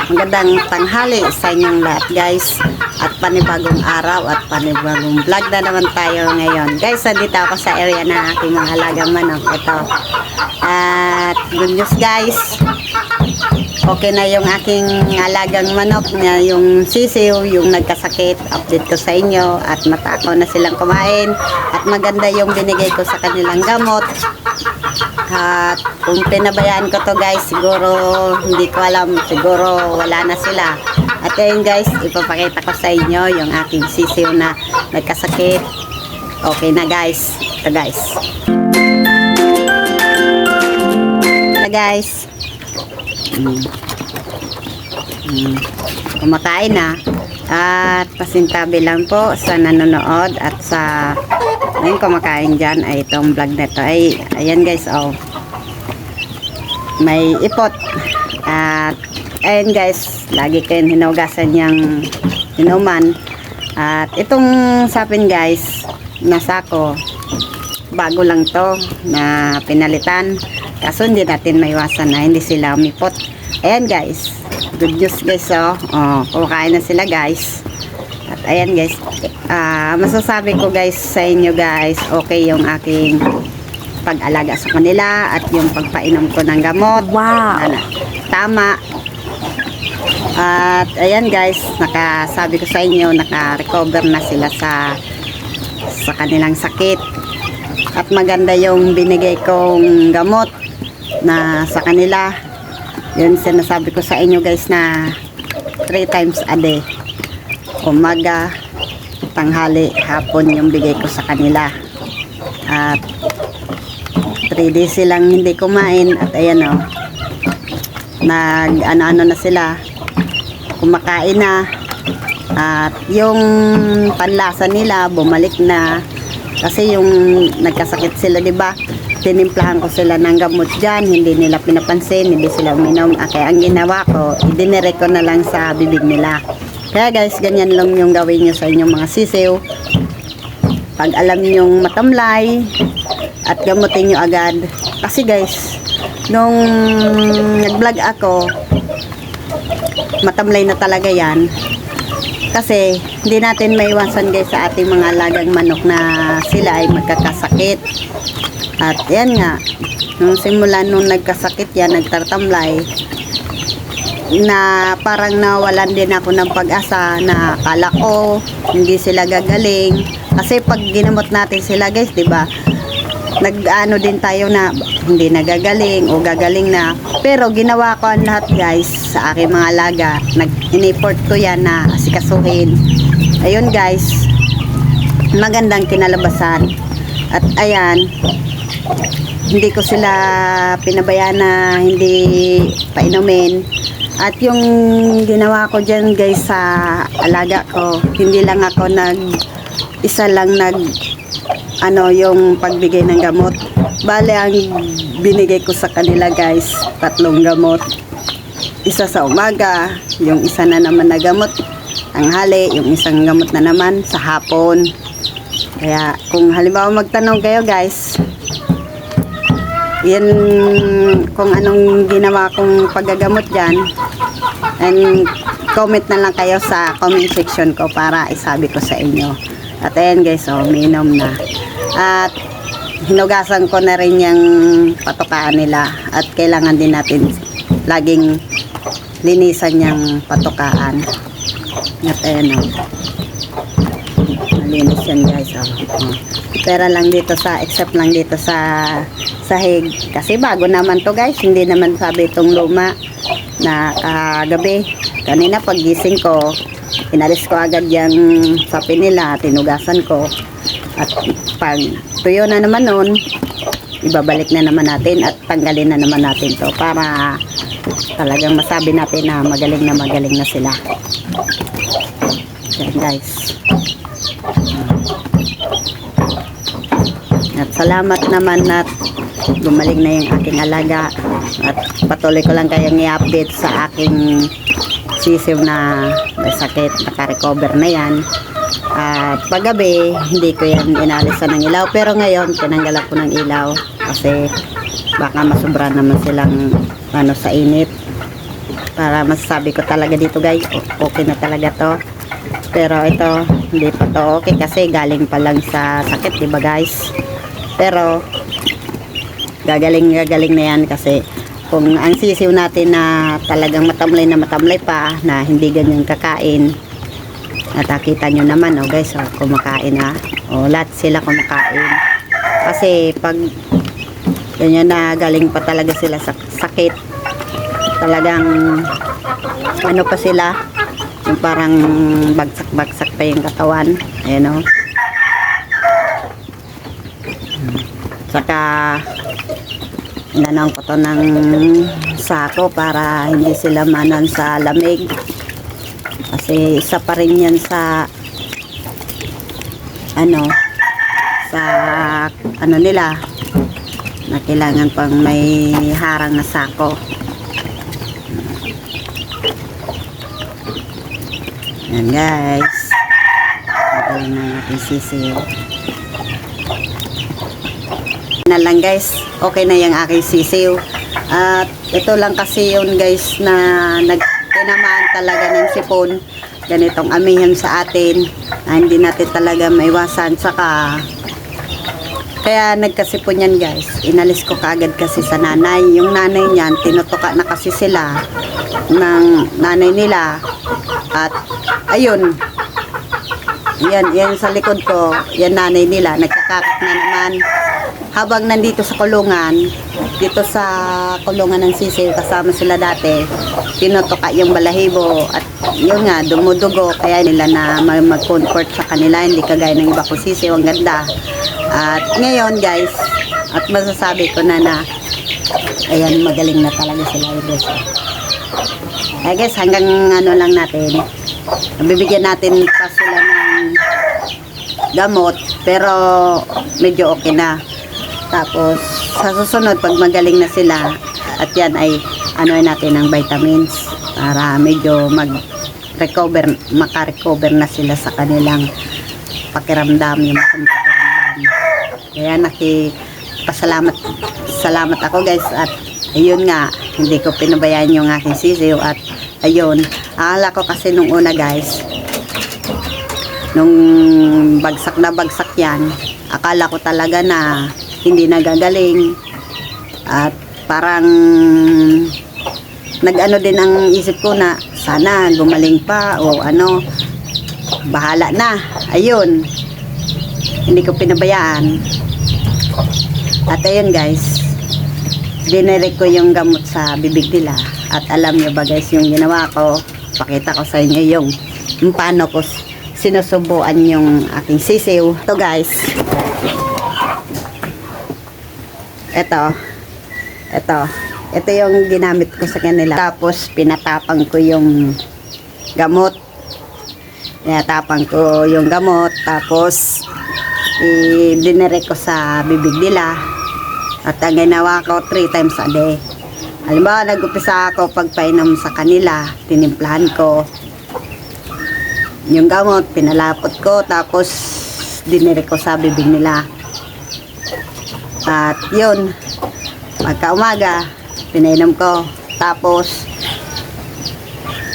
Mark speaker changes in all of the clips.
Speaker 1: Magandang tanghali sa inyong lahat guys. At panibagong araw at panibagong vlog na naman tayo ngayon. Guys, nandito ako sa area ng aking mga alagang manok. Ito. At good news guys. Okay na yung aking alagang manok na yung sisiw, yung nagkasakit. Update ko sa inyo. At matako na silang kumain. At maganda yung binigay ko sa kanilang gamot. At kung pinabayaan ko to guys, siguro hindi ko alam, siguro wala na sila. At ayun guys, ipapakita ko sa inyo yung aking sisiw na nagkasakit. Okay na guys. Ito guys. Ito guys. Kumakain na. At pasintabi lang po sa nanonood at sa ayun, kumakain dyan ay itong vlog na ito ay ayan guys, oh, may ipot. At ayun guys, lagi kayong hinugasan niyang inuman. At itong sapin guys na sako, bago lang to na pinalitan, kaso hindi natin maiwasan na hindi sila umipot. Ayan guys, good news guys, oh, kumakain na sila guys. At ayan guys, masasabi ko guys sa inyo guys, okay yung aking pag-alaga sa kanila at yung pagpainom ko ng gamot. Wow! Tama. At ayan guys, nakasabi ko sa inyo, naka-recover na sila sa kanilang sakit. At maganda yung binigay kong gamot na sa kanila. Yun sinasabi ko sa inyo guys na 3 times a day. Umaga, tanghali, hapon yung bigay ko sa kanila. At 3 days silang hindi kumain. At ayan o, nag ano-ano na sila, kumakain na. At yung panlasa nila bumalik na. Kasi yung nagkasakit sila, diba? Tinimplahan ko sila ng gamot dyan, hindi nila pinapansin, hindi sila uminom. Kaya ang ginawa ko, idinire ko na lang sa bibig nila. Kaya guys, ganyan lang yung gawin nyo sa inyong mga sisiw. Pag alam nyong matamlay at gamutin nyo agad. Kasi guys, nung nag-vlog ako, matamlay na talaga yan. Kasi hindi natin maiwasan guys sa ating mga alagang manok na sila ay magkakasakit. At yan nga, nung simula nung nagkasakit yan, nagtatamlay, na parang nawalan din ako ng pag-asa na akala ko hindi sila gagaling. Kasi pag ginamot natin sila guys, diba, nag-ano din tayo na hindi nagagaling o gagaling na. Pero ginawa ko ang lahat guys sa aking mga alaga. In-effort ko yan na asikasuhin. Ayun guys, magandang kinalabasan. At ayan, hindi ko sila pinabayaan na hindi painumin. At yung ginawa ko dyan guys sa alaga ko, hindi lang ako isa lang ano yung pagbigay ng gamot. Bale ang binigay ko sa kanila guys, 3 gamot. Isa sa umaga, yung isa na naman na gamot tanghali, yung isang gamot na naman sa hapon. Kaya kung halimbawa magtanong kayo guys, yan kung anong ginawa kong paggagamot dyan, and comment na lang kayo sa comment section ko para isabi ko sa inyo. At ayan guys, oh, minom na. At hinugasan ko na rin yung patukaan nila. At kailangan din natin laging linisan yung patukaan. At ayan o, malinis yan guys, oh. Pero lang dito sa, except lang dito sa sahig. Kasi bago naman to guys, hindi naman sabi itong luma na kagabi. Kanina paggising ko, inalis ko agad yung sapi nila, tinugasan ko. At pag tuyo na naman nun, ibabalik na naman natin at tanggalin na naman natin to para talagang masabi natin na magaling na sila. Yan guys. At salamat naman at gumaling na yung aking alaga. At patuloy ko lang kayong i-update sa aking sisiw na may sakit, naka-recover na yan. At paggabi, hindi ko yan inalisan ng ilaw. Pero ngayon, tinanggalan ko ng ilaw kasi baka masobra naman silang sa init. para masasabi ko talaga dito guys, okay na talaga to. Pero ito, hindi pa to okay kasi galing pa lang sa sakit, diba guys? Pero gagaling na yan kasi kung ang sisiw natin na talagang matamlay pa, na hindi ganyan kakain, at nakita nyo naman, oh guys, oh, kumakain na. Oh, lahat sila kumakain. Kasi pag ganyan na galing pa talaga sila sa sakit, talagang ano pa sila, yung parang bagsak pa yung katawan. Ayan o. Saka nanang ko to ng sako para hindi sila manon sa lamig. Kasi isa pa rin yan sa ano nila na kailangan pang may harang na sako. Yan guys, magaling na natin sisiw na lang guys, okay na yung aking sisiw. At ito lang kasi yun guys na tinamaan talaga ng sipon, ganitong amihan sa atin na hindi natin talaga maiwasan. Saka kaya nagkasipon yan guys, inalis ko kaagad kasi sa nanay. Yung nanay niyan, tinutuka na kasi sila ng nanay nila. At ayun, yan sa likod ko, yan nanay nila, nagkakakak na naman. Habang nandito sa kulungan, dito sa kulungan ng sisiw, kasama sila dati, tinutuka yung balahibo at yun nga, dumudugo, kaya nila na mag-comfort sa kanila, hindi kagaya ng iba kong sisiw, ang ganda. At ngayon guys, at masasabi ko na ayan, magaling na talaga sila guys. Kaya guys, hanggang ano lang natin, bibigyan natin pa sila ng gamot, pero medyo okay na. Tapos sa susunod, pag magaling na sila, at yan ay ano natin ng vitamins para medyo makarecover na sila sa kanilang pakiramdam, yung pakiramdam. Kaya salamat ako guys. At ayun nga, hindi ko pinabayaan yung aking sisiw. At ayun, akala ko kasi nung una guys, nung bagsak na bagsak yan, akala ko talaga na hindi nagagaling. At parang nag-ano din ang isip ko na sana gumaling pa o ano, bahala na. Ayun, hindi ko pinabayaan. At ayun guys, dinirect ko yung gamot sa bibig nila. At alam nyo ba guys, yung ginawa ko, pakita ko sa inyo yung paano ko sinusubuan yung aking sisiw. Ito guys, ito yung ginamit ko sa kanila. Tapos pinatapang ko yung gamot. Tapos dinirect ko sa bibig nila. At ang ginawa ko 3 times a day. Halimbawa, nag-upisa ako pagpainom sa kanila, tinimplahan ko yung gamot, pinalapot ko, tapos dinirect ko sa bibig nila. At yun, pagka-umaga, pinainom ko. Tapos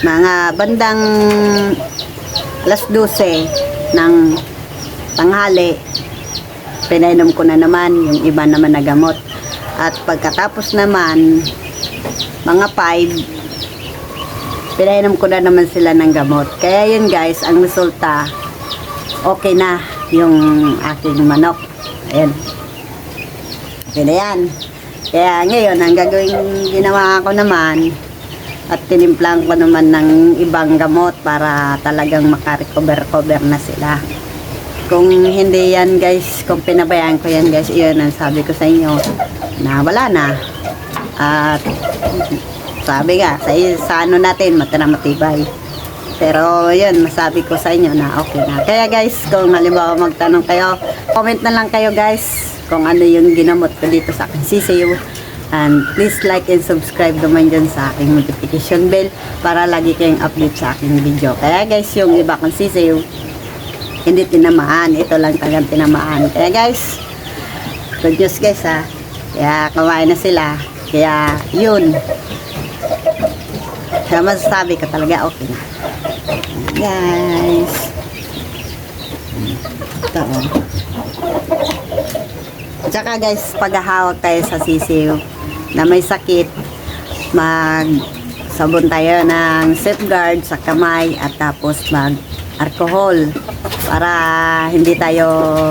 Speaker 1: mga bandang alas 12 ng tanghali, pinainom ko na naman yung iba naman na gamot. At pagkatapos naman mga 5, pinainom ko na naman sila ng gamot. Kaya yun guys, ang resulta, okay na yung aking manok. Ayan, okay na yan. Kaya ngayon, ang ginawa ko naman, at tinimplang ko naman ng ibang gamot para talagang makarecover na sila. Kung hindi yan guys, kung pinabayaan ko yan guys, iyon ang sabi ko sa inyo, na wala na. At sabi nga, sa ano natin, matibay. Pero yun, masabi ko sa inyo na okay na. Kaya guys, kung halimbawa magtanong kayo, comment na lang kayo guys, kung ano yung ginamot ko dito sa aking sisiw. And please like and subscribe naman dyan sa aking notification bell para lagi kayong update sa aking video. Kaya guys, yung iba kong sisiw, hindi tinamaan. Ito lang talagang tinamaan. Kaya guys, good news guys ha. Kaya kumain na sila. Kaya yun. Kaya masasabi ko talaga okay na. Guys. Ito oh. Tsaka guys, paghahawak tayo sa sisiw na may sakit, sabon tayo ng safeguard sa kamay at tapos alcohol para hindi tayo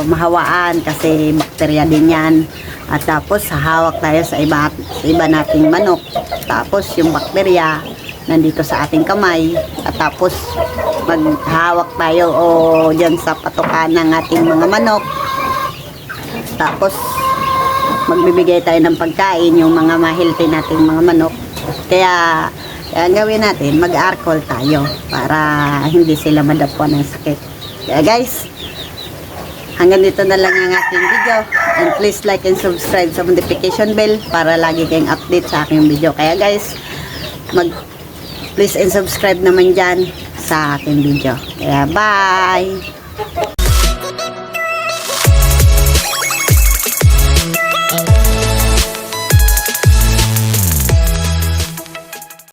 Speaker 1: mahawaan kasi bakterya din yan. At tapos hahawak tayo sa iba nating manok. Tapos yung bakterya nandito sa ating kamay. At tapos maghawak tayo o dyan sa patukan ng ating mga manok. Tapos magbibigay tayo ng pagkain yung mga ma-healthy nating mga manok. Kaya ang gawin natin, mag-alcohol tayo para hindi sila madapwa ng sakit. Kaya guys, hanggang dito na lang ang aking video. And please like and subscribe sa notification bell para lagi kayong update sa aking video. Kaya guys, please and subscribe naman dyan sa aking video. Kaya bye!